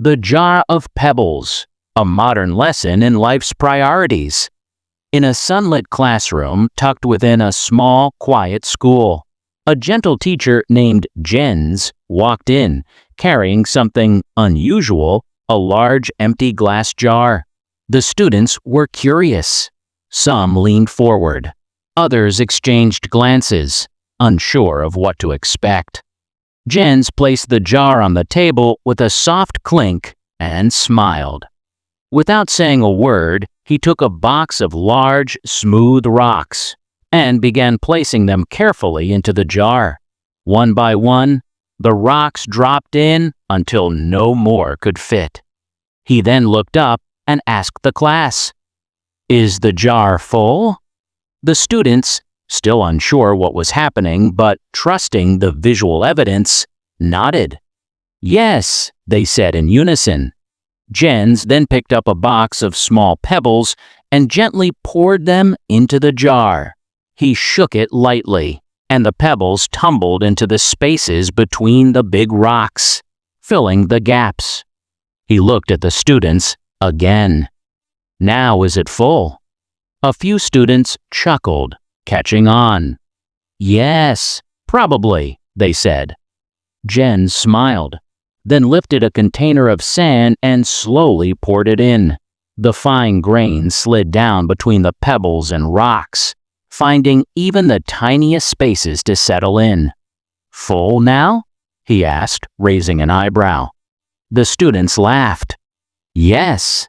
The Jar of Pebbles, a modern lesson in life's priorities. In a sunlit classroom tucked within a small, quiet school, a gentle teacher named Jens walked in, carrying something unusual, a large empty glass jar. The students were curious. Some leaned forward. Others exchanged glances, unsure of what to expect. Jens placed the jar on the table with a soft clink and smiled. Without saying a word, he took a box of large, smooth rocks and began placing them carefully into the jar. One by one, the rocks dropped in until no more could fit. He then looked up and asked the class, "Is the jar full?" The students, still unsure what was happening but trusting the visual evidence, nodded. "Yes," they said in unison. Jens then picked up a box of small pebbles and gently poured them into the jar. He shook it lightly, and the pebbles tumbled into the spaces between the big rocks, filling the gaps. He looked at the students again. "Now is it full?" A few students chuckled, catching on. "Yes, probably," they said. Jens smiled, then lifted a container of sand and slowly poured it in. The fine grains slid down between the pebbles and rocks, finding even the tiniest spaces to settle in. "Full now?" he asked, raising an eyebrow. The students laughed. "Yes."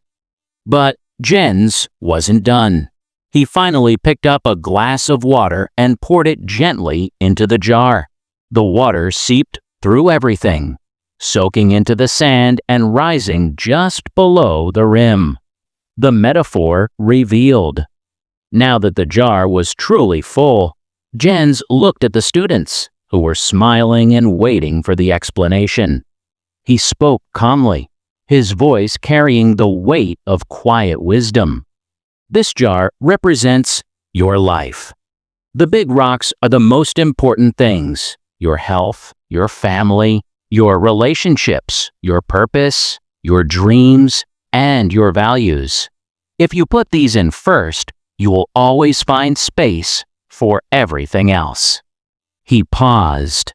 But Jens wasn't done. He finally picked up a glass of water and poured it gently into the jar. The water seeped through everything, soaking into the sand and rising just below the rim. The metaphor revealed. Now that the jar was truly full, Jens looked at the students, who were smiling and waiting for the explanation. He spoke calmly, his voice carrying the weight of quiet wisdom. This jar represents your life. The big rocks are the most important things: your health, your family, your relationships, your purpose, your dreams, and your values. If you put these in first, you will always find space for everything else. He paused.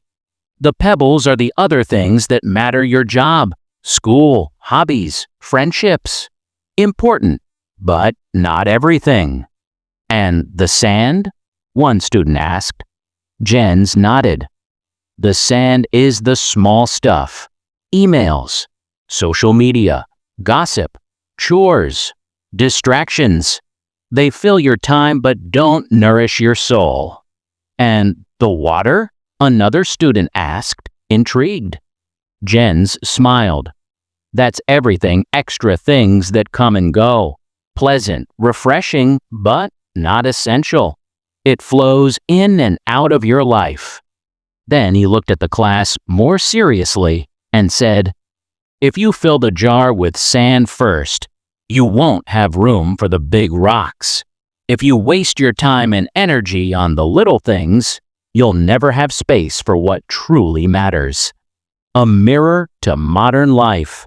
The pebbles are the other things that matter: your job, school, hobbies, friendships. Important, but not everything. "And the sand?" one student asked. Jens nodded. "The sand is the small stuff: emails, social media, gossip, chores, distractions. They fill your time but don't nourish your soul." "And the water?" another student asked, intrigued. Jens smiled. "That's everything extra things that come and go. Pleasant, refreshing, but not essential. It flows in and out of your life." Then he looked at the class more seriously and said, "If you fill the jar with sand first, you won't have room for the big rocks. If you waste your time and energy on the little things, you'll never have space for what truly matters." A mirror to modern life.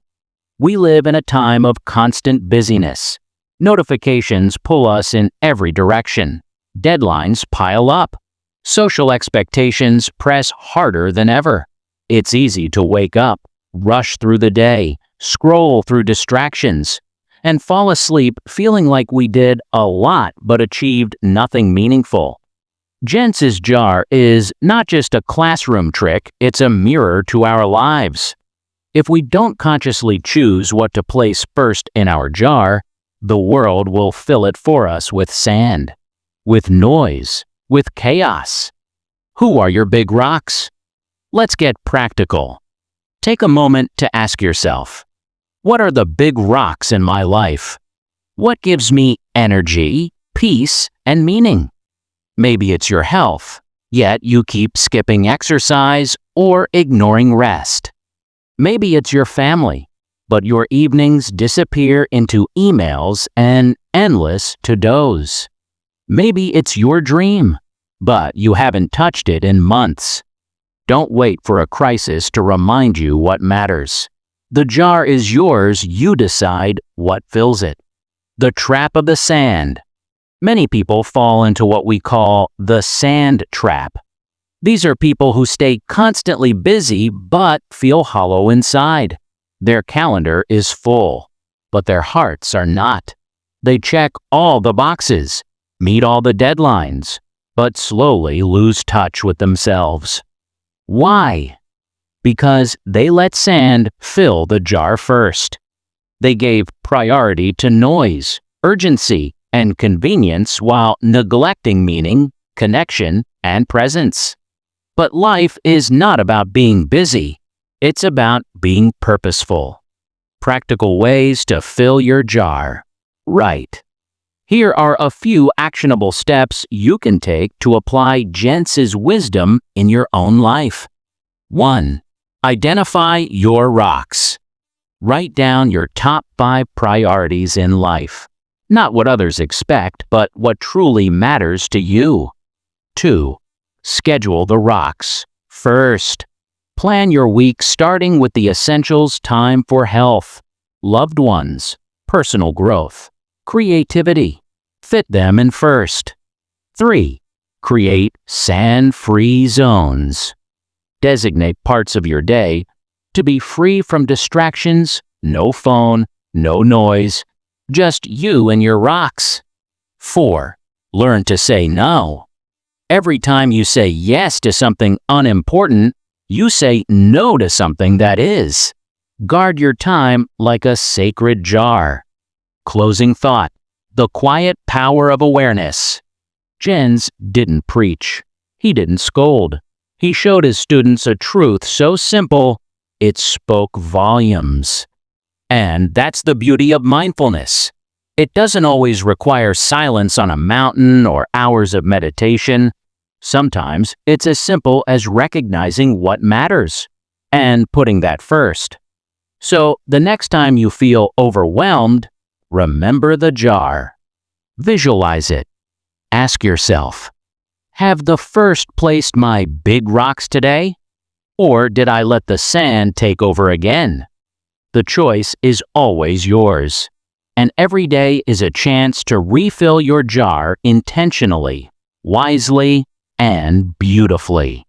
We live in a time of constant busyness. Notifications pull us in every direction. Deadlines pile up. Social expectations press harder than ever. It's easy to wake up, rush through the day, scroll through distractions, and fall asleep feeling like we did a lot but achieved nothing meaningful. Jens's jar is not just a classroom trick, it's a mirror to our lives. If we don't consciously choose what to place first in our jar, the world will fill it for us with sand, with noise, with chaos. Who are your big rocks? Let's get practical. Take a moment to ask yourself, what are the big rocks in my life? What gives me energy, peace, and meaning? Maybe it's your health, yet you keep skipping exercise or ignoring rest. Maybe it's your family, but your evenings disappear into emails and endless to-dos. Maybe it's your dream, but you haven't touched it in months. Don't wait for a crisis to remind you what matters. The jar is yours, you decide what fills it. The trap of the sand. Many people fall into what we call the sand trap. These are people who stay constantly busy but feel hollow inside. Their calendar is full, but their hearts are not. They check all the boxes, meet all the deadlines, but slowly lose touch with themselves. Why? Because they let sand fill the jar first. They gave priority to noise, urgency, and convenience while neglecting meaning, connection, and presence. But life is not about being busy. It's about being purposeful. Practical ways to fill your jar. Right. Here are a few actionable steps you can take to apply Jentz's wisdom in your own life. 1. Identify your rocks. Write down your top 5 priorities in life. Not what others expect, but what truly matters to you. 2. Schedule the rocks. First, plan your week starting with the essentials: time for health, loved ones, personal growth, creativity. Fit them in first. 3. Create sand-free zones. Designate parts of your day to be free from distractions, no phone, no noise, just you and your rocks. 4. Learn to say no. Every time you say yes to something unimportant, you say no to something that is. Guard your time like a sacred jar. Closing thought. The quiet power of awareness. Jens didn't preach. He didn't scold. He showed his students a truth so simple, it spoke volumes. And that's the beauty of mindfulness. It doesn't always require silence on a mountain or hours of meditation. Sometimes it's as simple as recognizing what matters and putting that first. So the next time you feel overwhelmed, remember the jar. Visualize it. Ask yourself, have the first placed my big rocks today? Or did I let the sand take over again? The choice is always yours. And every day is a chance to refill your jar intentionally, wisely, and beautifully.